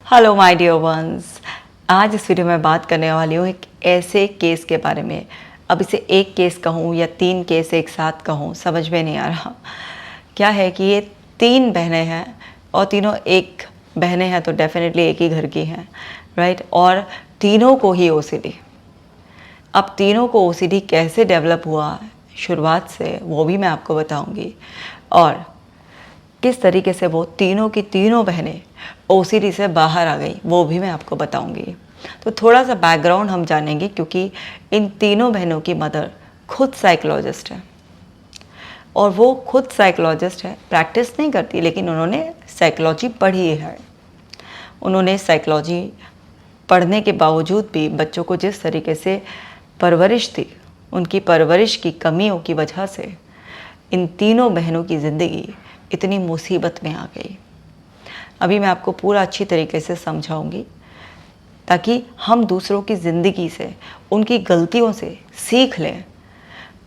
Hello my dear ones. आज इस video में बात करने वाली हूँ एक ऐसे केस के बारे में। अब इसे एक केस कहूँ या तीन केस एक साथ कहूँ समझ में नहीं आ रहा। क्या है कि ये तीन बहनें हैं और तीनों एक बहनें हैं तो डेफिनेटली एक ही घर की हैं, राइट। और तीनों को ही ओसीडी। अब तीनों को ओसीडी कैसे डेवलप हुआ शुरुआत से वो भी मैं आपको बताऊंगी, और किस तरीके से वो तीनों की तीनों बहनें ओसीडी से बाहर आ गई वो भी मैं आपको बताऊंगी। तो थोड़ा सा बैकग्राउंड हम जानेंगे, क्योंकि इन तीनों बहनों की मदर खुद साइकोलॉजिस्ट है और वो खुद साइकोलॉजिस्ट है, प्रैक्टिस नहीं करती लेकिन उन्होंने साइकोलॉजी पढ़ी है। उन्होंने साइकोलॉजी पढ़ने के बावजूद भी बच्चों को जिस तरीके से परवरिश थी, उनकी परवरिश की कमियों की वजह से इन तीनों बहनों की ज़िंदगी इतनी मुसीबत में आ गई। अभी मैं आपको पूरा अच्छी तरीके से समझाऊंगी ताकि हम दूसरों की ज़िंदगी से, उनकी गलतियों से सीख लें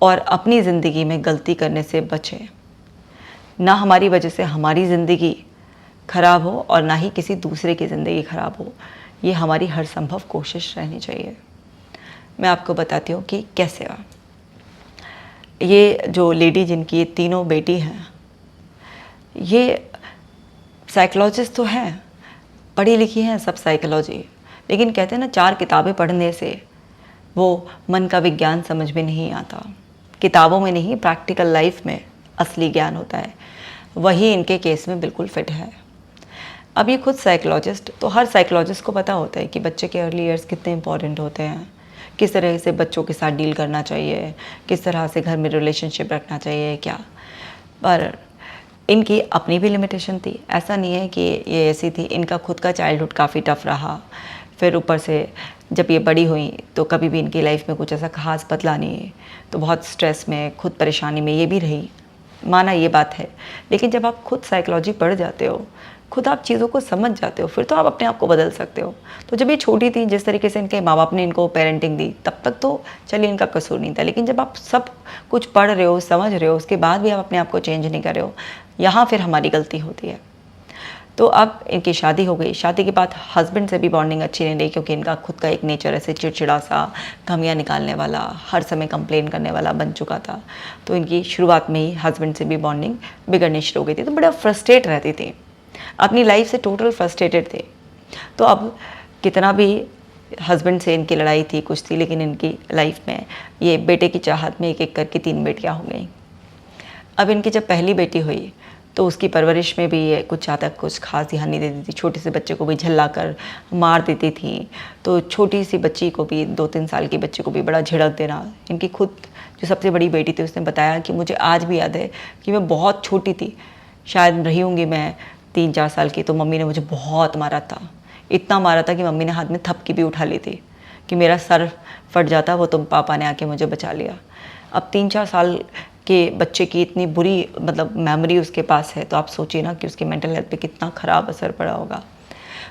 और अपनी ज़िंदगी में गलती करने से बचें। ना हमारी वजह से हमारी ज़िंदगी खराब हो और ना ही किसी दूसरे की ज़िंदगी खराब हो। ये हमारी हर संभव कोशिश रहनी चाहिए। मैं आपको बताती हूँ कि कैसे। ये जो लेडी जिनकी ये तीनों बेटी हैं, ये साइकोलॉजिस्ट तो हैं, पढ़ी लिखी हैं सब साइकोलॉजी, लेकिन कहते हैं ना, चार किताबें पढ़ने से वो मन का विज्ञान समझ में नहीं आता। किताबों में नहीं, प्रैक्टिकल लाइफ में असली ज्ञान होता है। वही इनके केस में बिल्कुल फिट है। अब ये खुद साइकोलॉजिस्ट, तो हर साइकोलॉजिस्ट को पता होता है कि बच्चे के अर्ली ईयर्स कितने इंपॉर्टेंट होते हैं, किस तरह से बच्चों के साथ डील करना चाहिए, किस तरह से घर में रिलेशनशिप रखना चाहिए क्या। पर इनकी अपनी भी लिमिटेशन थी। ऐसा नहीं है कि ये ऐसी थी, इनका खुद का चाइल्डहुड काफ़ी टफ रहा। फिर ऊपर से जब ये बड़ी हुई तो कभी भी इनकी लाइफ में कुछ ऐसा खास बदला नहीं, तो बहुत स्ट्रेस में, खुद परेशानी में ये भी रही, माना ये बात है। लेकिन जब आप खुद साइकोलॉजी पढ़ जाते हो, खुद आप चीज़ों को समझ जाते हो, फिर तो आप अपने आप को बदल सकते हो। तो जब ये छोटी थी, जिस तरीके से इनके माँ बाप ने इनको पेरेंटिंग दी, तब तक तो चलिए इनका कसूर नहीं था। लेकिन जब आप सब कुछ पढ़ रहे हो, समझ रहे हो, उसके बाद भी आप अपने आप को चेंज नहीं कर रहे हो, यहाँ फिर हमारी गलती होती है। तो अब इनकी शादी हो गई। शादी के बाद हस्बैंड से भी बॉन्डिंग अच्छी नहीं रही, क्योंकि इनका खुद का एक नेचर ऐसे चिड़चिड़ा सा, कमियां निकालने वाला, हर समय कंप्लेन करने वाला बन चुका था। तो इनकी शुरुआत में ही हस्बैंड से भी बॉन्डिंग बिगड़नी शुरू हो गई थी। तो बड़ा फ्रस्ट्रेट रहती थी, अपनी लाइफ से टोटल फ्रस्ट्रेटेड थे। तो अब कितना भी हस्बैंड से इनकी लड़ाई थी, कुछ थी, लेकिन इनकी लाइफ में ये बेटे की चाहत में एक एक करके तीन बेटियाँ हो गई। अब इनकी जब पहली बेटी हुई तो उसकी परवरिश में भी ये कुछ ज़्यादा कुछ खास ध्यान नहीं देती थी। छोटे से बच्चे को भी झल्ला कर मार देती थी। तो छोटी सी बच्ची को भी, 2-3 साल की बच्ची को भी बड़ा झिड़क देना। इनकी खुद जो सबसे बड़ी बेटी थी, उसने बताया कि मुझे आज भी याद है कि मैं बहुत छोटी थी, शायद रही होंगी मैं 3-4 साल की, तो मम्मी ने मुझे बहुत मारा था। इतना मारा था कि मम्मी ने हाथ में थपकी भी उठा ली थी कि मेरा सर फट जाता, वो तुम पापा ने आके मुझे बचा लिया। अब 3-4 साल के बच्चे की इतनी बुरी मेमोरी उसके पास है, तो आप सोचिए ना कि उसकी मेंटल हेल्थ पे कितना ख़राब असर पड़ा होगा।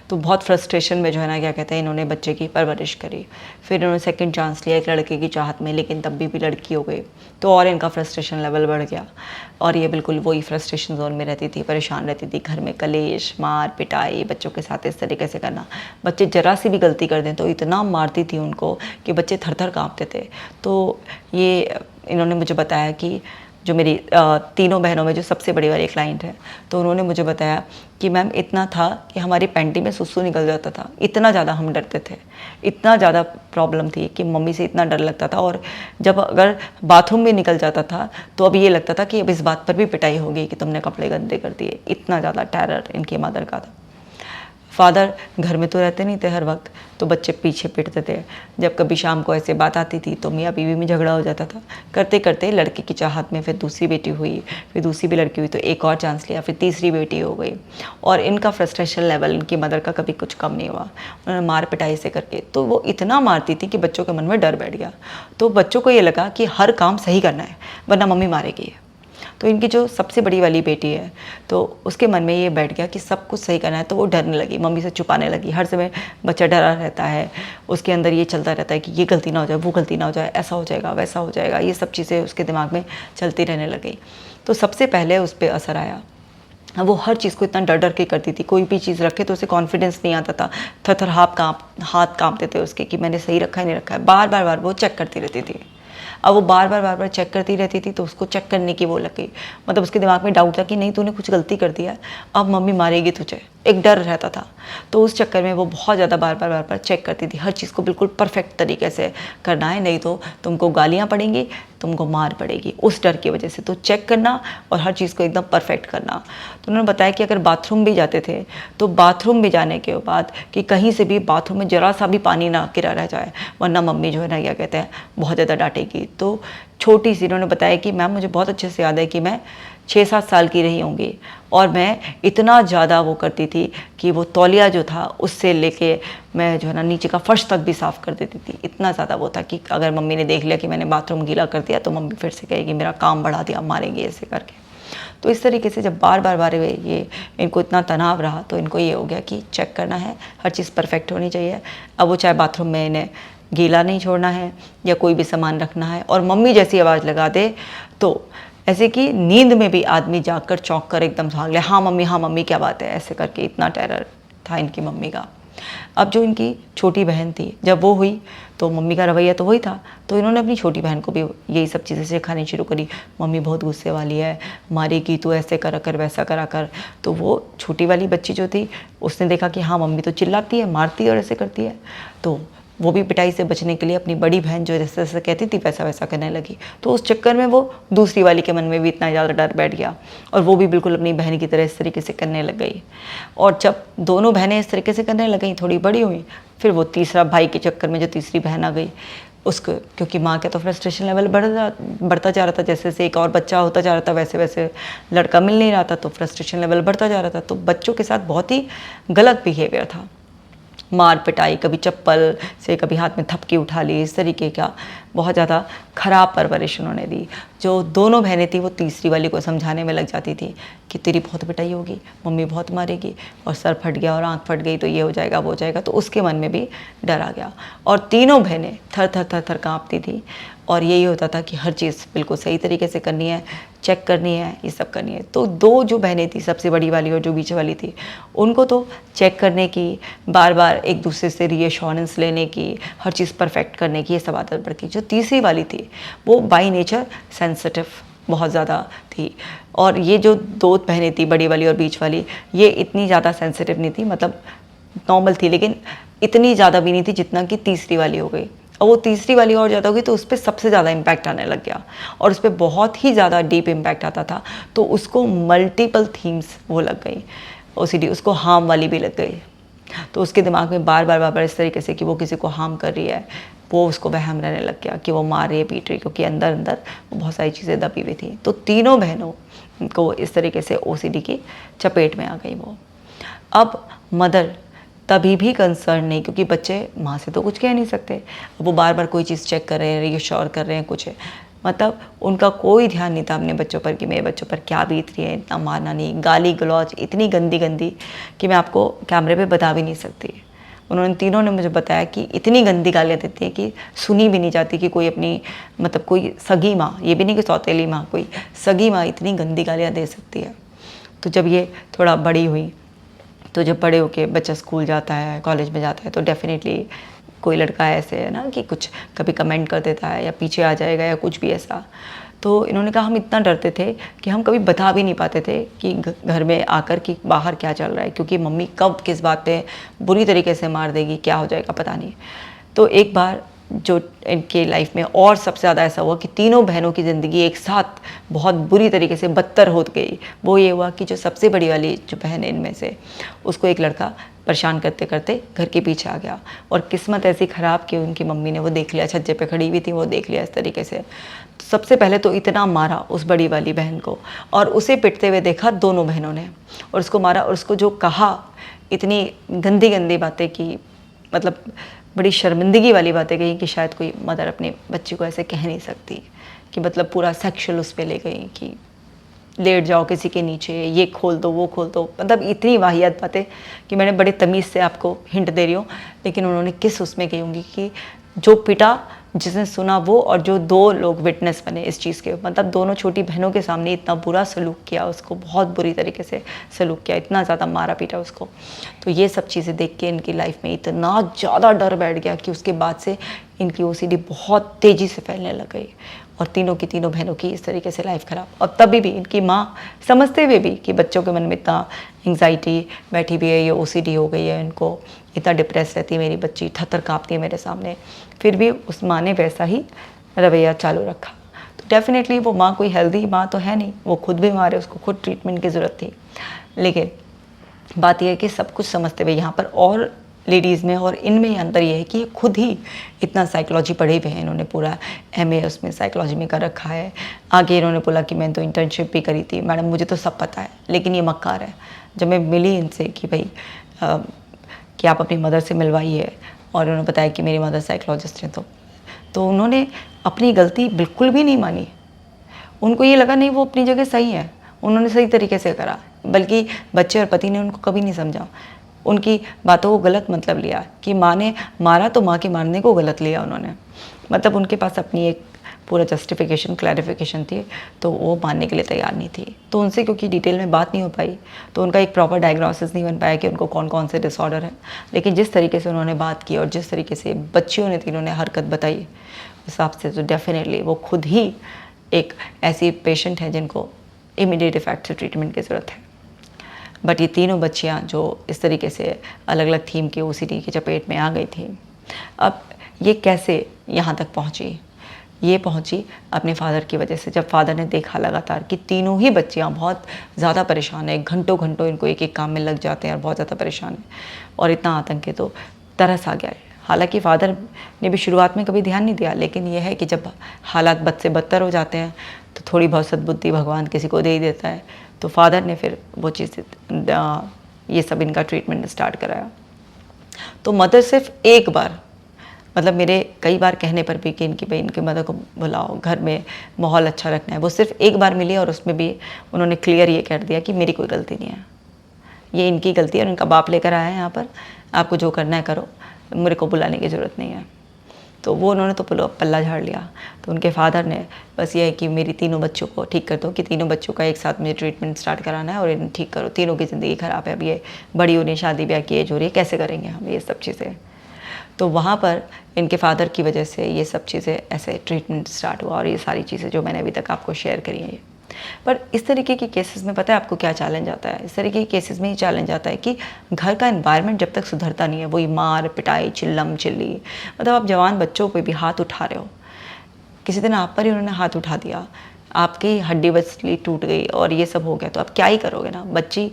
तो बहुत फ्रस्ट्रेशन में जो है ना, क्या कहते हैं, इन्होंने बच्चे की परवरिश करी। फिर इन्होंने सेकंड चांस लिया एक लड़के की चाहत में, लेकिन तब भी लड़की हो गई, तो और इनका फ्रस्ट्रेशन लेवल बढ़ गया। और ये बिल्कुल वही फ्रस्ट्रेशन जोन में रहती थी, परेशान रहती थी। घर में कलेश, मार पिटाई, बच्चों के साथ इस तरीके से करना। बच्चे जरा सी भी गलती कर दें तो इतना मारती थी उनको कि बच्चे थर थर काँपते थे। तो ये इन्होंने मुझे बताया कि जो मेरी तीनों बहनों में जो सबसे बड़ी वाली क्लाइंट है, तो उन्होंने मुझे बताया कि मैम इतना था कि हमारी पैंटी में सुसु निकल जाता था, इतना ज़्यादा हम डरते थे, इतना ज़्यादा प्रॉब्लम थी कि मम्मी से इतना डर लगता था। और जब अगर बाथरूम में निकल जाता था तो अब ये लगता था कि अब इस बात पर भी पिटाई होगी कि तुमने कपड़े गंदे कर दिए। इतना ज़्यादा टेरर इनकी मदर का था। फादर घर में तो रहते नहीं थे हर वक्त, तो बच्चे पीछे पीटते थे। जब कभी शाम को ऐसे बात आती थी तो मियाँ बीवी में झगड़ा हो जाता था। करते करते लड़के की चाहत में फिर दूसरी बेटी हुई, फिर दूसरी भी लड़की हुई, तो एक और चांस लिया, फिर तीसरी बेटी हो गई। और इनका फ्रस्ट्रेशन लेवल इनकी मदर का कभी कुछ कम नहीं हुआ। उन्होंने मार पिटाई से करके, तो वो इतना मारती थी कि बच्चों के मन में डर बैठ गया। तो बच्चों को ये लगा कि हर काम सही करना है वरना मम्मी मारेगी। तो इनकी जो सबसे बड़ी वाली बेटी है, तो उसके मन में ये बैठ गया कि सब कुछ सही करना है, तो वो डरने लगी, मम्मी से छुपाने लगी। हर समय बच्चा डरा रहता है, उसके अंदर ये चलता रहता है कि ये गलती ना हो जाए, वो गलती ना हो जाए, ऐसा हो जाएगा, वैसा हो जाएगा। ये सब चीज़ें उसके दिमाग में चलती रहने लगी। तो सबसे पहले उस पर असर आया वो हर चीज़ को इतना डर डर के करती थी, कोई भी चीज़ रखे तो उसे कॉन्फिडेंस नहीं आता था, थर थर हाथ कांपते थे उसके कि मैंने सही रखा है नहीं रखा है, बार बार वो चेक करती रहती थी। अब वो बार बार चेक करती रहती थी तो उसको चेक करने की वो लग गई, मतलब उसके दिमाग में डाउट था कि नहीं तूने कुछ गलती कर दिया, अब मम्मी मारेगी तुझे, एक डर रहता था। तो उस चक्कर में वो बहुत ज़्यादा बार बार चेक करती थी, हर चीज़ को बिल्कुल परफेक्ट तरीके से करना है, नहीं तो तुमको गालियाँ पड़ेंगी, तुमको मार पड़ेगी, उस डर की वजह से। तो चेक करना और हर चीज़ को एकदम परफेक्ट करना। तो उन्होंने बताया कि अगर बाथरूम भी जाते थे तो बाथरूम में जाने के बाद कि कहीं से भी बाथरूम में ज़रा सा भी पानी ना गिरा रह जाए, वरना मम्मी जो है ना क्या कहते हैं बहुत ज़्यादा डांटेगी। तो छोटी सी उन्होंने बताया कि मैम मुझे बहुत अच्छे से याद है कि मैं 6-7 साल की रही होंगी और मैं इतना ज़्यादा वो करती थी कि वो तौलिया जो था उससे लेके मैं जो है ना नीचे का फर्श तक भी साफ़ कर देती थी। इतना ज़्यादा वो था कि अगर मम्मी ने देख लिया कि मैंने बाथरूम गीला कर दिया तो मम्मी फिर से कहेगी मेरा काम बढ़ा दिया, मारेंगी ऐसे करके। तो इस तरीके से जब बार बार ये इनको इतना तनाव रहा तो इनको ये हो गया कि चेक करना है, हर चीज़ परफेक्ट होनी चाहिए। अब वो चाहे बाथरूम में इन्हें गीला नहीं छोड़ना है या कोई भी सामान रखना है, और मम्मी जैसी आवाज़ लगा दे तो ऐसे कि नींद में भी आदमी जाकर चौंक कर एकदम भाग ले, हाँ मम्मी क्या बात है, ऐसे करके इतना टेरर था इनकी मम्मी का। अब जो इनकी छोटी बहन थी जब वो हुई तो मम्मी का रवैया तो वही था, तो इन्होंने अपनी छोटी बहन को भी यही सब चीज़ें सिखानी शुरू करी। मम्मी बहुत गुस्से वाली है, मारेगी तो ऐसे करा कर वैसा करा कर। तो वो छोटी वाली बच्ची जो थी उसने देखा कि हाँ मम्मी तो चिल्लाती है, मारती है और ऐसे करती है, तो वो भी पिटाई से बचने के लिए अपनी बड़ी बहन जो जैसे जैसे कहती थी वैसा वैसा करने लगी। तो उस चक्कर में वो दूसरी वाली के मन में भी इतना ज़्यादा डर बैठ गया और वो भी बिल्कुल अपनी बहन की तरह इस तरीके से करने लग गई। और जब दोनों बहनें इस तरीके से करने लग गई, थोड़ी बड़ी हुई, फिर वो तीसरा भाई के चक्कर में जो तीसरी बहन आ गई उसको, क्योंकि माँ का तो फ्रस्ट्रेशन लेवल बढ़ता जा रहा था, जैसे जैसे एक और बच्चा होता जा रहा था वैसे वैसे लड़का मिल नहीं रहा था, तो फ्रस्ट्रेशन लेवल बढ़ता जा रहा था। तो बच्चों के साथ बहुत ही गलत बिहेवियर था, मार पिटाई, कभी चप्पल से, कभी हाथ में थपकी उठा ली, इस तरीके का बहुत ज़्यादा ख़राब परवरिश उन्होंने दी। जो दोनों बहनें थी वो तीसरी वाली को समझाने में लग जाती थी कि तेरी बहुत पिटाई होगी, मम्मी बहुत मारेगी, और सर फट गया और आँख फट गई तो ये हो जाएगा वो हो जाएगा। तो उसके मन में भी डर आ गया और तीनों बहनें थर थर काँपती थी। और यही होता था कि हर चीज़ बिल्कुल सही तरीके से करनी है, चेक करनी है, ये सब करनी है। तो दो जो बहनें थी, सबसे बड़ी वाली और जो बीच वाली थी, उनको तो चेक करने की, बार बार एक दूसरे से रीअश्योरेंस लेने की, हर चीज़ परफेक्ट करने की ये सब आदत पड़ गई। जो तीसरी वाली थी वो बाई नेचर सेंसिटिव बहुत ज़्यादा थी, और ये जो दो बहनें थी, बड़ी वाली और बीच वाली, ये इतनी ज़्यादा सेंसिटिव नहीं थी, मतलब नॉर्मल थी, लेकिन इतनी ज़्यादा भी नहीं थी जितना कि तीसरी वाली हो गई। और वो तीसरी वाली और ज़्यादा हो गई तो उस पर सबसे ज़्यादा इम्पैक्ट आने लग गया और उस पर बहुत ही ज़्यादा डीप इम्पैक्ट आता था। तो उसको मल्टीपल थीम्स वो लग गई, ओसीडी, उसको हार्म वाली भी लग गई। तो उसके दिमाग में बार बार इस तरीके से कि वो किसी को हार्म कर रही है, वो उसको वहम रहने लग गया कि वो मार रही है, पीट रही है, क्योंकि अंदर अंदर बहुत सारी चीज़ें दबी हुई थी। तो तीनों बहनों को इस तरीके से ओसीडी की चपेट में आ गई वो। अब मदर तभी भी कंसर्न नहीं, क्योंकि बच्चे माँ से तो कुछ कह नहीं सकते, वो बार बार कोई चीज़ चेक कर रहे हैं, रीअश्योर कर रहे हैं कुछ है, मतलब उनका कोई ध्यान नहीं था अपने बच्चों पर कि मेरे बच्चों पर क्या बीत रही है। इतना मारना नहीं, गाली गलौज इतनी गंदी गंदी कि मैं आपको कैमरे पे बता भी नहीं सकती। उन्होंने तीनों ने मुझे बताया कि इतनी गंदी गालियाँ देती हैं कि सुनी भी नहीं जाती, कि कोई अपनी मतलब कोई सगी माँ, ये भी नहीं कि सौतेली माँ, कोई सगी माँ इतनी गंदी गालियाँ दे सकती है। तो जब ये थोड़ा बड़ी हुई, तो जब बड़े होके बच्चा स्कूल जाता है, कॉलेज में जाता है, तो डेफिनेटली कोई लड़का ऐसे है ना कि कुछ कभी कमेंट कर देता है या पीछे आ जाएगा या कुछ भी ऐसा। तो इन्होंने कहा हम इतना डरते थे कि हम कभी बता भी नहीं पाते थे कि घर में आकर कि बाहर क्या चल रहा है, क्योंकि मम्मी कब किस बात पे बुरी तरीके से मार देगी, क्या हो जाएगा पता नहीं। तो एक बार जो इनके लाइफ में और सबसे ज़्यादा ऐसा हुआ कि तीनों बहनों की ज़िंदगी एक साथ बहुत बुरी तरीके से बदतर हो गई। वो ये हुआ कि जो सबसे बड़ी वाली जो बहन है इनमें से, उसको एक लड़का परेशान करते करते घर के पीछे आ गया, और किस्मत ऐसी ख़राब कि उनकी मम्मी ने वो देख लिया, छज्जे पे खड़ी हुई थी, वो देख लिया इस तरीके से। तो सबसे पहले तो इतना मारा उस बड़ी वाली बहन को, और उसे पिटते हुए देखा दोनों बहनों ने, और उसको मारा, और उसको जो कहा इतनी गंदी गंदी बातें की, मतलब बड़ी शर्मिंदगी वाली बातें कही कि शायद कोई मदर अपने बच्चे को ऐसे कह नहीं सकती, कि मतलब पूरा सेक्सुअल उस पर ले गई कि लेट जाओ किसी के नीचे, ये खोल दो वो खोल दो, मतलब इतनी वाहियात बातें कि मैंने बड़े तमीज़ से आपको हिंट दे रही हूँ, लेकिन उन्होंने किस उसमें कही होंगी कि जो पिटा जिसने सुना वो, और जो 2 लोग विटनेस बने इस चीज़ के, मतलब दोनों छोटी बहनों के सामने इतना बुरा सलूक किया उसको, बहुत बुरी तरीके से सलूक किया, इतना ज़्यादा मारा पीटा उसको। तो ये सब चीज़ें देख के इनकी लाइफ में इतना ज़्यादा डर बैठ गया कि उसके बाद से इनकी OCD बहुत तेज़ी से फैलने लग गई, और तीनों की तीनों बहनों की इस तरीके से लाइफ ख़राब। और तभी भी इनकी माँ समझते हुए भी कि बच्चों के मन में इतना एंग्जाइटी बैठी हुई है, ये OCD हो गई है, इनको इतना डिप्रेस रहती है मेरी बच्ची, थर-थर काँपती है मेरे सामने, फिर भी उस माँ ने वैसा ही रवैया चालू रखा। तो डेफिनेटली वो माँ कोई हेल्दी माँ तो है नहीं, वो खुद बीमार है, उसको खुद ट्रीटमेंट की ज़रूरत थी। लेकिन बात यह है कि सब कुछ समझते हुए यहाँ पर और लेडीज़ में और इनमें अंतर ये है कि ये खुद ही इतना साइकोलॉजी पढ़े हुए हैं, इन्होंने पूरा MA उसमें साइकोलॉजी में कर रखा है। आगे इन्होंने बोला कि मैंने तो इंटर्नशिप भी करी थी, मैडम मुझे तो सब पता है, लेकिन ये मक्कार है। जब मैं मिली इनसे कि भाई कि आप अपनी मदर से मिलवाइए, और उन्होंने बताया कि मेरी मदर साइकोलॉजिस्ट हैं, तो उन्होंने अपनी गलती बिल्कुल भी नहीं मानी। उनको ये लगा नहीं वो अपनी जगह सही है, उन्होंने सही तरीके से करा, बल्कि बच्चे और पति ने उनको कभी नहीं समझा, उनकी बातों को गलत मतलब लिया कि माँ ने मारा तो माँ के मारने को गलत लिया उन्होंने। मतलब उनके पास अपनी एक पूरा जस्टिफिकेशन क्लैरिफिकेशन थी, तो वो मानने के लिए तैयार नहीं थी। तो उनसे क्योंकि डिटेल में बात नहीं हो पाई, तो उनका एक प्रॉपर डायग्नोसिस नहीं बन पाया कि उनको कौन कौन से डिसऑर्डर है। लेकिन जिस तरीके से उन्होंने बात की और जिस तरीके से बच्चियों ने तीनों ने हरकत बताई, उस हिसाब से तो डेफिनेटली वो खुद ही एक ऐसी पेशेंट है जिनको इमीडिएट इफेक्ट से ट्रीटमेंट की ज़रूरत है। बट ये तीनों बच्चियाँ जो इस तरीके से अलग अलग थीम के OCD की चपेट में आ गई थी, अब ये कैसे यहाँ तक पहुँची? ये पहुँची अपने फादर की वजह से। जब फादर ने देखा लगातार कि तीनों ही बच्चियाँ बहुत ज़्यादा परेशान हैं, घंटों घंटों इनको एक एक काम में लग जाते हैं और बहुत ज़्यादा परेशान हैं और इतना आतंक है, तो तरस आ गया है। हालांकि फादर ने भी शुरुआत में कभी ध्यान नहीं दिया, लेकिन यह है कि जब हालात बद से बदतर हो जाते हैं तो थोड़ी बहुत सद्बुद्धि भगवान किसी को दे ही देता है। तो फादर ने फिर वो चीज़ ये सब इनका ट्रीटमेंट स्टार्ट कराया। तो मदर सिर्फ एक बार, मतलब मेरे कई बार कहने पर भी कि इनकी भाई इनकी मदर को बुलाओ, घर में माहौल अच्छा रखना है, वो सिर्फ एक बार मिली और उसमें भी उन्होंने क्लियर ये कर दिया कि मेरी कोई गलती नहीं है, ये इनकी गलती है और इनका बाप लेकर आया है यहाँ पर, आपको जो करना है करो, मेरे को बुलाने की ज़रूरत नहीं है। तो वो उन्होंने तो पल्ला झाड़ लिया। तो उनके फादर ने बस ये है कि मेरी तीनों बच्चों को ठीक कर दो, कि तीनों बच्चों का एक साथ मुझे ट्रीटमेंट स्टार्ट कराना है और इन्हें ठीक करो, तीनों की ज़िंदगी ख़राब है, अब ये बड़ी हो रही, शादी ब्याह की एज हो रही है, कैसे करेंगे हम ये सब चीज़ें। तो वहाँ पर इनके फादर की वजह से ये सब चीज़ें ऐसे ट्रीटमेंट स्टार्ट हुआ और ये सारी चीज़ें जो मैंने अभी तक आपको शेयर करी हैं। पर इस तरीके के केसेस में पता है आपको क्या चैलेंज आता है? इस तरीके के केसेस में ये चैलेंज आता है कि घर का एनवायरनमेंट जब तक सुधरता नहीं है, वही मार पिटाई चिल्लम चिल्ली, मतलब आप जवान बच्चों पे भी हाथ उठा रहे हो, किसी दिन आप पर ही उन्होंने हाथ उठा दिया, आपकी हड्डी बसली टूट गई और ये सब हो गया, तो आप क्या ही करोगे ना। बच्ची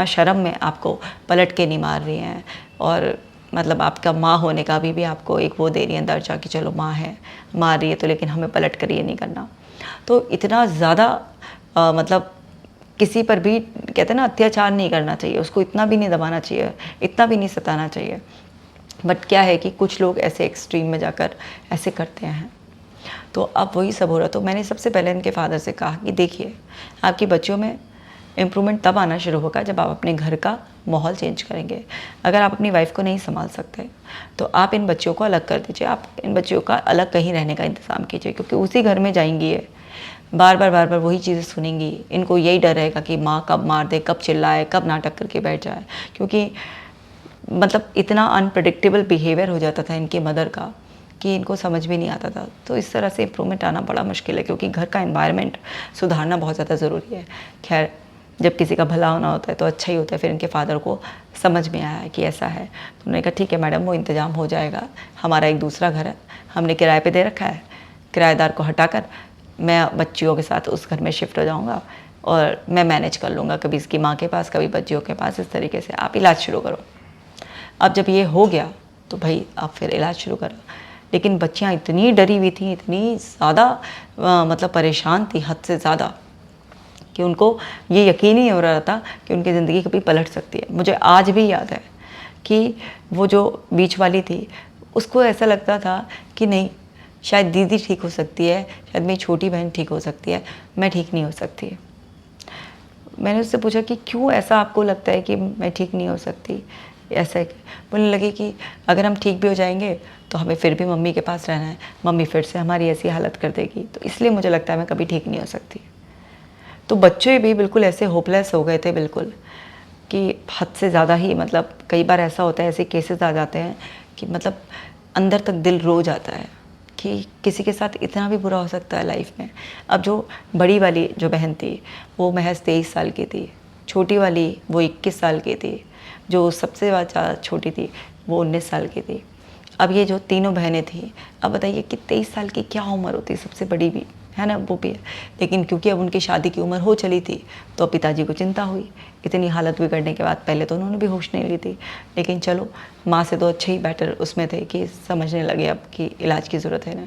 शर्म में आपको पलट के नहीं मार रही हैं, और मतलब आपका माँ होने का भी आपको एक वो दे रही है दर्जा कि चलो माँ है, मार रही है तो लेकिन हमें पलट कर ये नहीं करना। तो इतना ज़्यादा मतलब किसी पर भी कहते हैं ना अत्याचार नहीं करना चाहिए, उसको इतना भी नहीं दबाना चाहिए, इतना भी नहीं सताना चाहिए। बट क्या है कि कुछ लोग ऐसे एक्सट्रीम में जाकर ऐसे करते हैं, तो अब वही सब हो रहा। तो मैंने सबसे पहले इनके फादर से कहा कि देखिए, आपकी बच्चियों में इम्प्रूवमेंट तब आना शुरू होगा जब आप अपने घर का माहौल चेंज करेंगे। अगर आप अपनी वाइफ को नहीं संभाल सकते तो आप इन बच्चियों को अलग कर दीजिए, आप इन बच्चियों का अलग कहीं रहने का इंतज़ाम कीजिए, क्योंकि उसी घर में जाएंगी ये बार बार वही चीज़ें सुनेंगी। इनको यही डर रहेगा कि माँ कब मार दे, कब चिल्लाए, कब नाटक करके बैठ जाए, क्योंकि मतलब इतना अनप्रडिक्टेबल बिहेवियर हो जाता था इनकी मदर का कि इनको समझ भी नहीं आता था। तो इस तरह से इम्प्रूवमेंट आना बड़ा मुश्किल है, क्योंकि घर का एनवायरनमेंट सुधारना बहुत ज़्यादा ज़रूरी है। खैर, जब किसी का भला होना होता है तो अच्छा ही होता है। फिर इनके फादर को समझ में आया कि ऐसा है, तो उन्होंने कहा ठीक है मैडम, वो इंतज़ाम हो जाएगा, हमारा एक दूसरा घर है, हमने किराए पे दे रखा है, किराएदार को हटाकर मैं बच्चियों के साथ उस घर में शिफ्ट हो जाऊँगा और मैं मैनेज कर लूँगा, कभी इसकी माँ के पास कभी बच्चियों के पास, इस तरीके से आप इलाज शुरू करो। अब जब ये हो गया तो भाई आप फिर इलाज शुरू करो। लेकिन बच्चियाँ इतनी डरी हुई थी, इतनी ज़्यादा मतलब परेशान थी हद से ज़्यादा, कि उनको ये यकीन ही नहीं हो रहा था कि उनकी ज़िंदगी कभी पलट सकती है। मुझे आज भी याद है कि वो जो बीच वाली थी, उसको ऐसा लगता था कि नहीं, शायद दीदी ठीक हो सकती है, शायद मेरी छोटी बहन ठीक हो सकती है, मैं ठीक नहीं हो सकती। मैंने उससे पूछा कि क्यों ऐसा आपको लगता है कि मैं ठीक नहीं हो सकती? ऐसा बोलने लगी कि अगर हम ठीक भी हो जाएंगे तो हमें फिर भी मम्मी के पास रहना है, मम्मी फिर से हमारी ऐसी हालत कर देगी, तो इसलिए मुझे लगता है मैं कभी ठीक नहीं हो सकती। तो बच्चे भी बिल्कुल ऐसे होपलेस हो गए थे बिल्कुल, कि हद से ज़्यादा ही, मतलब कई बार ऐसा होता है, ऐसे केसेस आ जाते हैं कि मतलब अंदर तक दिल रो जाता है कि किसी के साथ इतना भी बुरा हो सकता है लाइफ में। अब जो बड़ी वाली जो बहन थी वो महज 23 साल की थी, छोटी वाली वो 21 साल की थी, जो सबसे ज़्यादा छोटी थी वो 19 साल की थी। अब ये जो तीनों बहनें थी, अब बताइए कि 23 साल की क्या उम्र होती है, सबसे बड़ी भी है ना, वो भी है। लेकिन क्योंकि अब उनकी शादी की उम्र हो चली थी तो पिताजी को चिंता हुई। इतनी हालत बिगड़ने के बाद पहले तो उन्होंने भी होश नहीं ली थी, लेकिन चलो माँ से तो अच्छे ही बेटर उसमें थे कि समझने लगे अब कि इलाज की ज़रूरत है ना।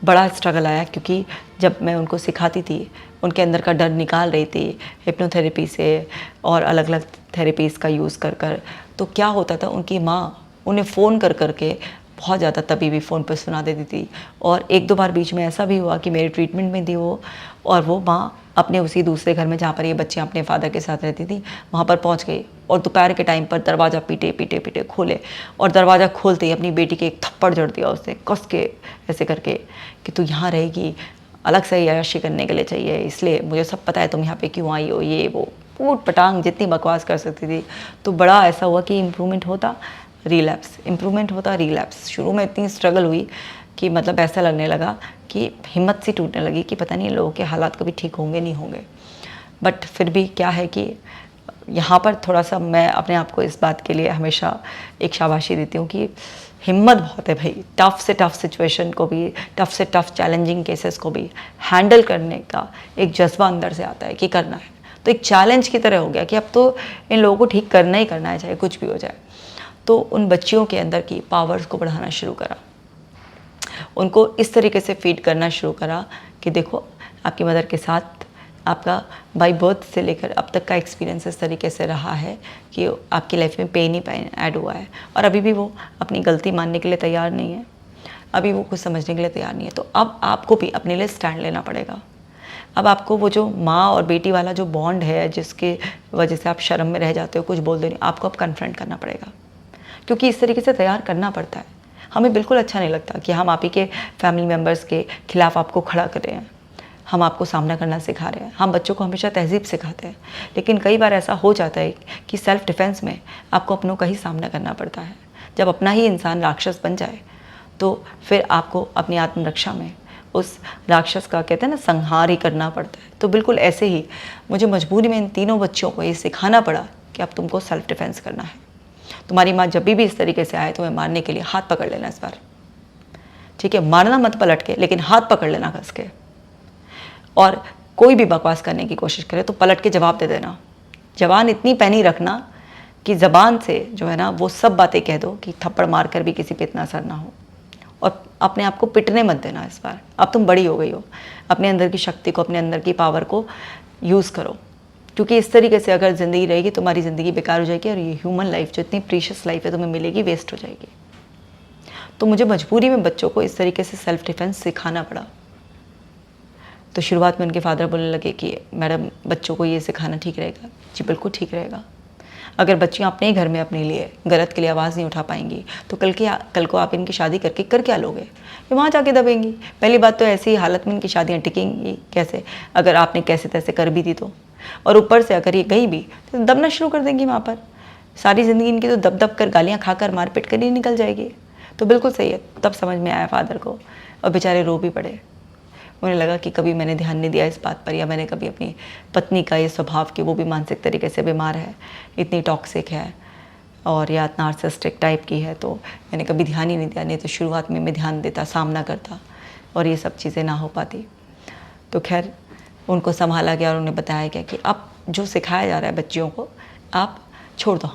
बड़ा स्ट्रगल आया, क्योंकि जब मैं उनको सिखाती थी उनके अंदर का डर निकाल रही थी हिप्नोथेरेपी से और अलग अलग थेरेपीज़ का यूज़ कर कर, तो क्या होता था, उनकी माँ उन्हें फ़ोन कर करके बहुत ज़्यादा तबीबी फ़ोन पर सुना देती थी। और एक दो बार बीच में ऐसा भी हुआ कि मेरे ट्रीटमेंट में थी वो, और वो माँ अपने उसी दूसरे घर में जहाँ पर ये बच्चियाँ अपने फादर के साथ रहती थी वहाँ पर पहुँच गई, और दोपहर के टाइम पर दरवाज़ा पीटे पीटे पीटे खोले, और दरवाज़ा खोलते ही अपनी बेटी के एक थप्पड़ जड़ दिया उसने कस के, ऐसे करके कि तू यहाँ रहेगी, अलग से अय्याशी करने के लिए चाहिए, इसलिए मुझे सब पता है तुम यहाँ पे क्यों आई हो, ये वो ऊट पटांग जितनी बकवास कर सकती थी। तो बड़ा ऐसा हुआ कि इम्प्रूवमेंट होता रिलैप्स, इम्प्रूवमेंट होता रिलैप्स। शुरू में इतनी स्ट्रगल हुई कि मतलब ऐसा लगने लगा कि हिम्मत सी टूटने लगी कि पता नहीं लोगों के हालात कभी ठीक होंगे नहीं होंगे। बट फिर भी क्या है कि यहाँ पर थोड़ा सा मैं अपने आप को इस बात के लिए हमेशा एक शाबाशी देती हूँ कि हिम्मत बहुत है भाई, टफ़ से टफ़ सिचुएशन को भी, टफ़ से टफ़ चैलेंजिंग केसेस को भी हैंडल करने का एक जज्बा अंदर से आता है कि करना है। तो एक चैलेंज की तरह हो गया कि अब तो इन लोगों को ठीक करना ही करना है, चाहे कुछ भी हो जाए। तो उन बच्चियों के अंदर की पावर्स को बढ़ाना शुरू करा, उनको इस तरीके से फीड करना शुरू करा कि देखो आपकी मदर के साथ आपका बाई बर्थ से लेकर अब तक का एक्सपीरियंस इस तरीके से रहा है कि आपकी लाइफ में पेन ही पेन ऐड हुआ है, और अभी भी वो अपनी गलती मानने के लिए तैयार नहीं है, अभी वो कुछ समझने के लिए तैयार नहीं है। तो अब आपको भी अपने लिए स्टैंड लेना पड़ेगा। अब आपको वो जो माँ और बेटी वाला जो बॉन्ड है जिसके वजह से आप शर्म में रह जाते हो, कुछ बोल दे नहीं, आपको अब कन्फ्रंट करना पड़ेगा, क्योंकि इस तरीके से तैयार करना पड़ता है। हमें बिल्कुल अच्छा नहीं लगता कि हम आप ही के फैमिली मेम्बर्स के खिलाफ आपको खड़ा कर रहे हैं, हम आपको सामना करना सिखा रहे हैं। हम बच्चों को हमेशा तहज़ीब सिखाते हैं, लेकिन कई बार ऐसा हो जाता है कि सेल्फ़ डिफेंस में आपको अपनों का ही सामना करना पड़ता है। जब अपना ही इंसान राक्षस बन जाए तो फिर आपको अपनी आत्मरक्षा में उस राक्षस का, कहते हैं ना, संहार ही करना पड़ता है। तो बिल्कुल ऐसे ही मुझे मजबूरी में इन तीनों बच्चियों को ये सिखाना पड़ा कि अब तुमको सेल्फ़ डिफेंस करना है। तुम्हारी माँ जब भी इस तरीके से आए तुम्हें मारने के लिए, हाथ पकड़ लेना इस बार, ठीक है? मारना मत पलट के, लेकिन हाथ पकड़ लेना कस के, और कोई भी बकवास करने की कोशिश करे तो पलट के जवाब दे देना। जबान इतनी पैनी रखना कि ज़बान से जो है ना वो सब बातें कह दो कि थप्पड़ मार कर भी किसी पे इतना असर ना हो। और अपने आप को पिटने मत देना इस बार, अब तुम बड़ी हो गई हो, अपने अंदर की शक्ति को, अपने अंदर की पावर को यूज़ करो, क्योंकि इस तरीके से अगर ज़िंदगी रहेगी तुम्हारी ज़िंदगी बेकार हो जाएगी, और ये ह्यूमन लाइफ जो इतनी प्रीशियस लाइफ है तुम्हें मिलेगी, वेस्ट हो जाएगी। तो मुझे मजबूरी में बच्चों को इस तरीके से सेल्फ़ डिफेंस सिखाना पड़ा। तो शुरुआत में उनके फादर बोलने लगे कि मैडम बच्चों को ये सिखाना ठीक रहेगा। जी बिल्कुल ठीक रहेगा। अगर बच्चियाँ अपने ही घर में अपने लिए गलत के लिए आवाज़ नहीं उठा पाएंगी तो कल को आप इनकी शादी करके कर क्या लोगे? ये वहाँ जाके दबेंगी। पहली बात तो ऐसी हालत में इनकी शादियाँ टिकेंगी कैसे, अगर आपने कैसे तैसे कर भी दी तो, और ऊपर से अगर ये गई भी तो दबना शुरू कर देंगी वहाँ पर। सारी ज़िंदगी इनकी तो दब दब कर, गालियाँ खाकर, मारपीट कर ही निकल जाएगी। तो बिल्कुल सही है। तब समझ में आया फादर को, और बेचारे रो भी पड़े। उन्हें लगा कि कभी मैंने ध्यान नहीं दिया इस बात पर, या मैंने कभी अपनी पत्नी का ये स्वभाव कि वो भी मानसिक तरीके से बीमार है, इतनी टॉक्सिक है और या नार्सिसिस्टिक टाइप की है, तो मैंने कभी ध्यान ही नहीं दिया। नहीं तो शुरुआत में मैं ध्यान देता, सामना करता और ये सब चीज़ें ना हो पाती। तो खैर उनको संभाला गया और उन्हें बताया गया कि अब जो सिखाया जा रहा है बच्चियों को आप छोड़ दो,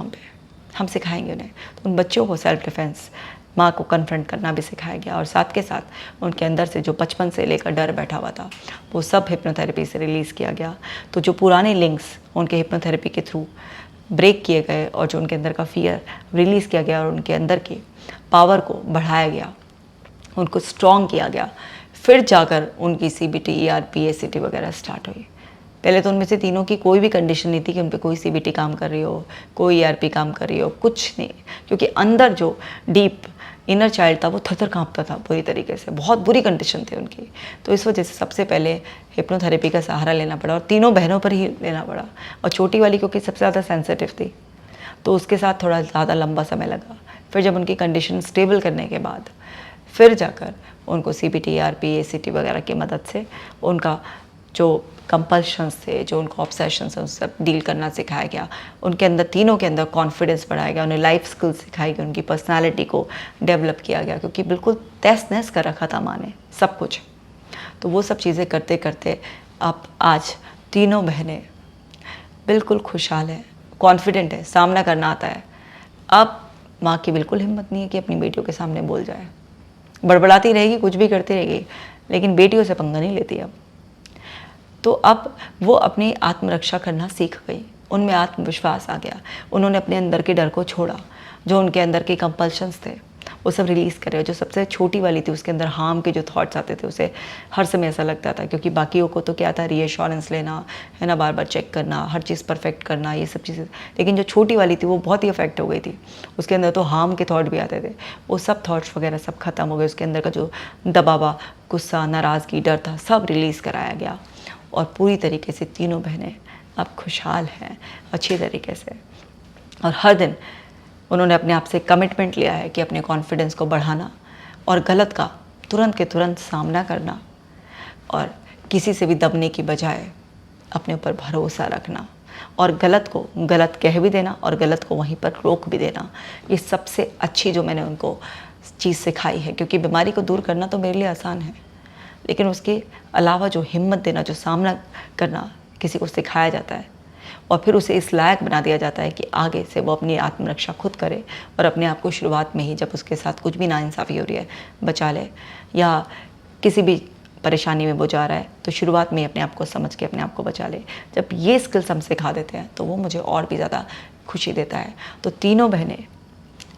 हम सिखाएंगे उन्हें। तो उन बच्चों को सेल्फ़ डिफेंस, माँ को कन्फ्रंट करना भी सिखाया गया, और साथ के साथ उनके अंदर से जो बचपन से लेकर डर बैठा हुआ था वो सब हिप्नोथेरेपी से रिलीज़ किया गया। तो जो पुराने लिंक्स उनके हिप्नोथेरेपी के थ्रू ब्रेक किए गए, और जो उनके अंदर का फियर रिलीज़ किया गया, और उनके अंदर की पावर को बढ़ाया गया, उनको स्ट्रॉन्ग किया गया, फिर जाकर उनकी CBT, ERP, ACT वगैरह स्टार्ट हुई। पहले तो उनमें से तीनों की कोई भी कंडीशन नहीं थी कि उन पे कोई सीबीटी काम कर रही हो, कोई ईआरपी काम कर रही हो, कुछ नहीं, क्योंकि अंदर जो डीप इनर चाइल्ड था वो थर-थर काँपता था पूरी तरीके से, बहुत बुरी कंडीशन थी उनकी। तो इस वजह से सबसे पहले हिप्नोथेरेपी का सहारा लेना पड़ा, और तीनों बहनों पर ही लेना पड़ा। और छोटी वाली क्योंकि सबसे ज़्यादा सेंसिटिव थी, तो उसके साथ थोड़ा ज़्यादा लंबा समय लगा। फिर जब उनकी कंडीशन स्टेबल करने के बाद फिर जाकर उनको सीबीटी, ईआरपी, एसीटी वगैरह की मदद से उनका जो कंपल्शंस थे, जो उनको ऑब्सेशंस हैं, उन सब डील करना सिखाया गया। उनके अंदर, तीनों के अंदर कॉन्फिडेंस बढ़ाया गया, उन्हें लाइफ स्किल्स सिखाई गई, उनकी पर्सनालिटी को डेवलप किया गया, क्योंकि बिल्कुल तहस नहस कर रखा था माँ ने सब कुछ। तो वो सब चीज़ें करते करते अब आज तीनों बहनें बिल्कुल खुशहाल हैं, कॉन्फिडेंट है, सामना करना आता है। अब माँ की बिल्कुल हिम्मत नहीं है कि अपनी बेटियों के सामने बोल जाए, बड़बड़ाती रहेगी, कुछ भी करती रहेगी, लेकिन बेटियों से पंगा नहीं लेती अब। तो अब वो अपनी आत्मरक्षा करना सीख गई, उनमें आत्मविश्वास आ गया, उन्होंने अपने अंदर के डर को छोड़ा, जो उनके अंदर के कंपल्शंस थे वो सब रिलीज़ करे। जो सबसे छोटी वाली थी उसके अंदर हार्म के जो थॉट्स आते थे, उसे हर समय ऐसा लगता था, क्योंकि बाकियों को तो क्या था, रीअश्योरेंस लेना है ना, बार बार चेक करना, हर चीज़ परफेक्ट करना, ये सब चीज़ें। लेकिन जो छोटी वाली थी वो बहुत ही अफेक्ट हो गई थी, उसके अंदर तो हार्म के थॉट भी आते थे, वो सब थॉट्स वगैरह सब खत्म हो गए। उसके अंदर का जो दबावा, गुस्सा, नाराज़गी, डर था, सब रिलीज़ कराया गया, और पूरी तरीके से तीनों बहनें अब खुशहाल हैं अच्छी तरीके से। और हर दिन उन्होंने अपने आप से कमिटमेंट लिया है कि अपने कॉन्फिडेंस को बढ़ाना, और गलत का तुरंत के तुरंत सामना करना, और किसी से भी दबने की बजाय अपने ऊपर भरोसा रखना, और गलत को गलत कह भी देना और गलत को वहीं पर रोक भी देना। ये सबसे अच्छी जो मैंने उनको चीज़ सिखाई है, क्योंकि बीमारी को दूर करना तो मेरे लिए आसान है, लेकिन उसके अलावा जो हिम्मत देना, जो सामना करना किसी को सिखाया जाता है, और फिर उसे इस लायक बना दिया जाता है कि आगे से वो अपनी आत्मरक्षा खुद करे, और अपने आप को शुरुआत में ही, जब उसके साथ कुछ भी नाइंसाफ़ी हो रही है, बचा ले, या किसी भी परेशानी में वो जा रहा है, तो शुरुआत में ही अपने आप को समझ के अपने आप को बचा ले। जब ये स्किल्स हम सिखा देते हैं तो वो मुझे और भी ज़्यादा खुशी देता है। तो तीनों बहनें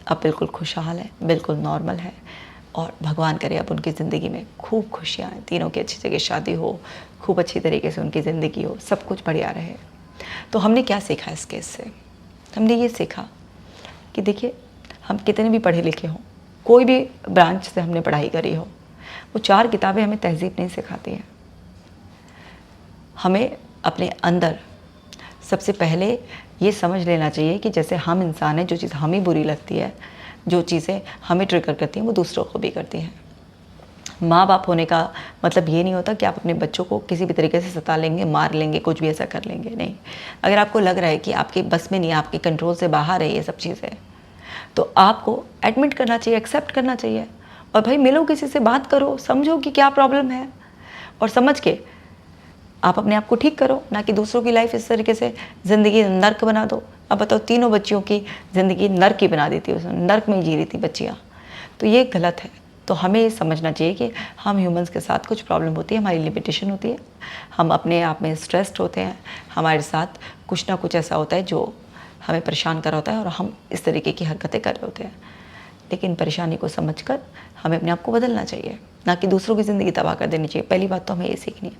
अब बिल्कुल खुशहाल हैं, बिल्कुल नॉर्मल है, और भगवान करे अब उनकी ज़िंदगी में खूब खुशियाँ आएँ, तीनों की अच्छी जगह शादी हो, खूब अच्छी तरीके से उनकी ज़िंदगी हो, सब कुछ बढ़िया रहे। तो हमने क्या सीखा इस केस से? हमने ये सीखा कि देखिए, हम कितने भी पढ़े लिखे हों, कोई भी ब्रांच से हमने पढ़ाई करी हो, वो 4 किताबें हमें तहज़ीब नहीं सिखाती हैं। हमें अपने अंदर सबसे पहले ये समझ लेना चाहिए कि जैसे हम इंसान हैं, जो चीज़ हमें बुरी लगती है, जो चीज़ें हमें ट्रिगर करती हैं, वो दूसरों को भी करती हैं। माँ बाप होने का मतलब ये नहीं होता कि आप अपने बच्चों को किसी भी तरीके से सता लेंगे, मार लेंगे, कुछ भी ऐसा कर लेंगे, नहीं। अगर आपको लग रहा है कि आपके बस में नहीं है, आपके कंट्रोल से बाहर है ये सब चीज़ें, तो आपको एडमिट करना चाहिए, एक्सेप्ट करना चाहिए, और भाई मिलो, किसी से बात करो, समझो कि क्या प्रॉब्लम है, और समझ के आप अपने आप को ठीक करो, ना कि दूसरों की लाइफ इस तरीके से ज़िंदगी नर्क बना दो। अब बताओ, तीनों बच्चियों की ज़िंदगी नर्क ही बना दी थी, उसने नर्क में ही जी रही थी बच्चियाँ, तो ये गलत है। तो हमें ये समझना चाहिए कि हम ह्यूमंस के साथ कुछ प्रॉब्लम होती है, हमारी लिमिटेशन होती है, हम अपने आप में स्ट्रेस्ड होते हैं, हमारे साथ कुछ ना कुछ ऐसा होता है जो हमें परेशान कर रहा होता है, और हम इस तरीके की हरकतें कर रहे होते हैं। लेकिन परेशानी को समझकर हमें अपने आप को बदलना चाहिए, ना कि दूसरों की ज़िंदगी तबाह कर देनी चाहिए। पहली बात तो हमें ये सीखनी है।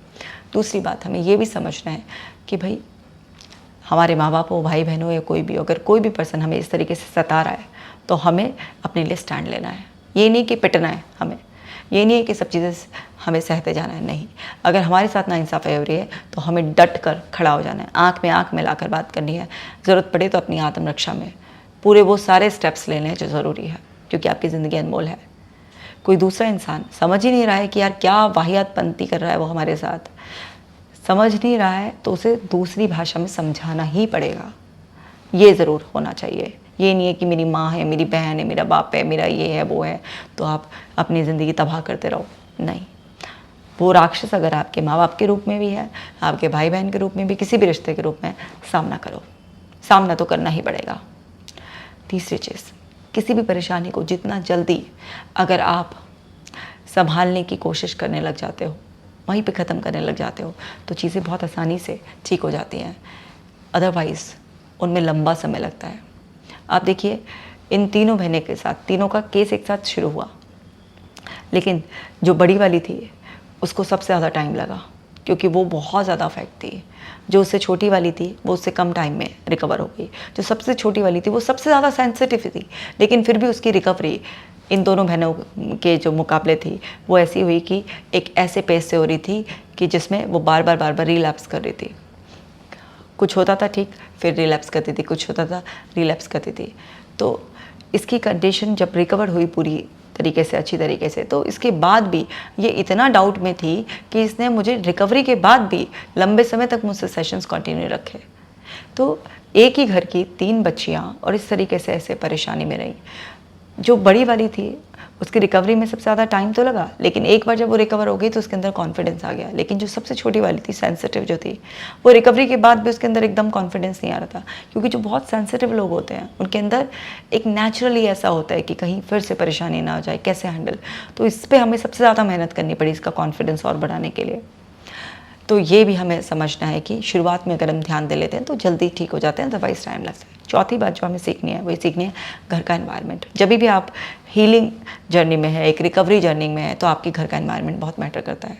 दूसरी बात, हमें ये भी समझना है कि भाई हमारे माँ बाप हो, भाई बहन हो, या कोई भी, अगर कोई भी पर्सन हमें इस तरीके से सता रहा है, तो हमें अपने लिए स्टैंड लेना है। ये नहीं कि पिटना है हमें, ये नहीं है कि सब चीज़ें हमें सहते जाना है, नहीं। अगर हमारे साथ नाइंसाफ़ी हो रही है तो हमें डट कर खड़ा हो जाना है, आँख में आँख मिलाकर बात करनी है। ज़रूरत पड़े तो अपनी आत्मरक्षा में पूरे वो सारे स्टेप्स लेने हैं जो ज़रूरी है, क्योंकि आपकी ज़िंदगी अनमोल है। कोई दूसरा इंसान समझ ही नहीं रहा है कि यार क्या वाहियात पंती कर रहा है वो हमारे साथ, समझ नहीं रहा है, तो उसे दूसरी भाषा में समझाना ही पड़ेगा। ये ज़रूर होना चाहिए। ये नहीं है कि मेरी माँ है, मेरी बहन है, मेरा बाप है, मेरा ये है, वो है, तो आप अपनी ज़िंदगी तबाह करते रहो, नहीं। वो राक्षस अगर आपके माँ बाप के रूप में भी है, आपके भाई बहन के रूप में भी, किसी भी रिश्ते के रूप में, सामना करो, सामना तो करना ही पड़ेगा। तीसरी चीज़, किसी भी परेशानी को जितना जल्दी अगर आप संभालने की कोशिश करने लग जाते हो, वहीं पे ख़त्म करने लग जाते हो, तो चीज़ें बहुत आसानी से ठीक हो जाती हैं। अदरवाइज़ उनमें लंबा समय लगता है। आप देखिए, इन तीनों बहनें के साथ, तीनों का केस एक साथ शुरू हुआ, लेकिन जो बड़ी वाली थी उसको सबसे ज़्यादा टाइम लगा, क्योंकि वो बहुत ज़्यादा अफेक्ट थी। जो उससे छोटी वाली थी वो उससे कम टाइम में रिकवर हो गई, जो सबसे छोटी वाली थी वो सबसे ज़्यादा सेंसिटिव थी, लेकिन फिर भी उसकी रिकवरी इन दोनों बहनों के जो मुकाबले थी वो ऐसी हुई कि एक ऐसे पेस से हो रही थी कि जिसमें वो बार बार रिलैप्स कर रही थी। कुछ होता था ठीक, फिर रिलैप्स करती थी, कुछ होता था रिलैप्स करती थी। तो इसकी कंडीशन जब रिकवर हुई पूरी तरीके से, अच्छी तरीके से, तो इसके बाद भी ये इतना डाउट में थी कि इसने मुझे रिकवरी के बाद भी लंबे समय तक मुझसे सेशंस कंटिन्यू रखे। तो एक ही घर की 3 बच्चियाँ और इस तरीके से ऐसे परेशानी में रही। जो बड़ी वाली थी उसकी रिकवरी में सबसे ज़्यादा टाइम तो लगा, लेकिन एक बार जब वो रिकवर हो गई तो उसके अंदर कॉन्फिडेंस आ गया। लेकिन जो सबसे छोटी वाली थी, सेंसिटिव जो थी, वो रिकवरी के बाद भी उसके अंदर एकदम कॉन्फिडेंस नहीं आ रहा था, क्योंकि जो बहुत सेंसिटिव लोग होते हैं उनके अंदर एक नेचुरली ऐसा होता है कि कहीं फिर से परेशानी ना हो जाए, कैसे हैंडल। तो इस पर हमें सबसे ज़्यादा मेहनत करनी पड़ी इसका कॉन्फिडेंस और बढ़ाने के लिए। तो ये भी हमें समझना है कि शुरुआत में अगर हम ध्यान दे लेते हैं तो जल्दी ठीक हो जाते हैं, अदरवाइज टाइम लगता है। चौथी बात जो हमें सीखनी है वही सीखनी है घर का एनवायरनमेंट। जब भी आप हीलिंग जर्नी में है, एक रिकवरी जर्नी में है, तो आपके घर का एनवायरनमेंट बहुत मैटर करता है।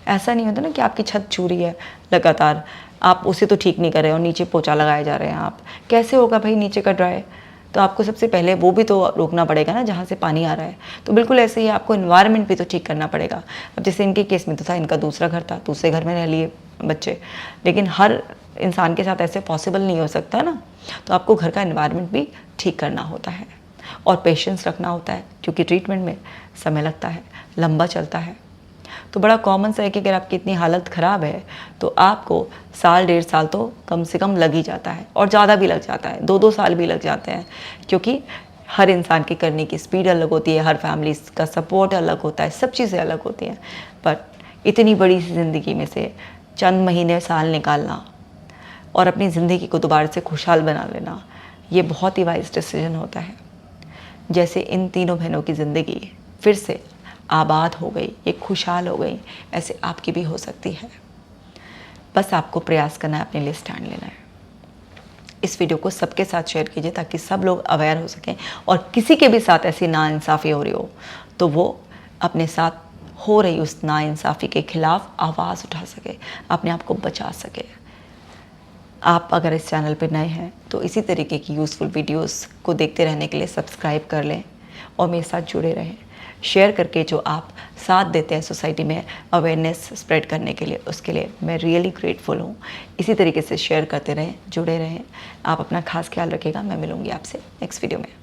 ऐसा नहीं होता ना कि आपकी छत छू रही है लगातार, आप उसे तो ठीक नहीं कर रहे हो, नीचे पोछा लगाए जा रहे हैं आप, कैसे होगा भाई नीचे का ड्राई? तो आपको सबसे पहले वो भी तो रोकना पड़ेगा ना जहाँ से पानी आ रहा है। तो बिल्कुल ऐसे ही आपको एनवायरनमेंट भी तो ठीक करना पड़ेगा। अब जैसे इनके केस में तो था, इनका दूसरा घर था, दूसरे घर में रह लिए बच्चे, लेकिन हर इंसान के साथ ऐसे पॉसिबल नहीं हो सकता ना। तो आपको घर का एनवायरनमेंट भी ठीक करना होता है और पेशेंस रखना होता है, क्योंकि ट्रीटमेंट में समय लगता है, लंबा चलता है। तो बड़ा कॉमन सा है कि अगर आपकी इतनी हालत ख़राब है तो आपको साल 1.5 साल तो कम से कम लग ही जाता है, और ज़्यादा भी लग जाता है, 2-2 साल भी लग जाते हैं, क्योंकि हर इंसान की करने की स्पीड अलग होती है, हर फैमिली का सपोर्ट अलग होता है, सब चीज़ें अलग होती हैं। पर इतनी बड़ी सी ज़िंदगी में से चंद महीने, साल निकालना और अपनी ज़िंदगी को दोबारा से खुशहाल बना लेना, ये बहुत ही वाइज डिसीजन होता है। जैसे इन तीनों बहनों की ज़िंदगी फिर से आबाद हो गई, ये खुशहाल हो गई, ऐसे आपकी भी हो सकती है। बस आपको प्रयास करना है, अपने लिए स्टैंड लेना है। इस वीडियो को सबके साथ शेयर कीजिए ताकि सब लोग अवेयर हो सकें, और किसी के भी साथ ऐसी नाइंसाफ़ी हो रही हो तो वो अपने साथ हो रही उस नाइंसाफ़ी के खिलाफ आवाज़ उठा सके, अपने आप को बचा सके। आप अगर इस चैनल पर नए हैं तो इसी तरीके की यूज़फुल वीडियोस को देखते रहने के लिए सब्सक्राइब कर लें और मेरे साथ जुड़े रहें। शेयर करके जो आप साथ देते हैं सोसाइटी में अवेयरनेस स्प्रेड करने के लिए, उसके लिए मैं रियली ग्रेटफुल हूँ। इसी तरीके से शेयर करते रहें, जुड़े रहें। आप अपना खास ख्याल रखिएगा। मैं मिलूँगी आपसे नेक्स्ट वीडियो में।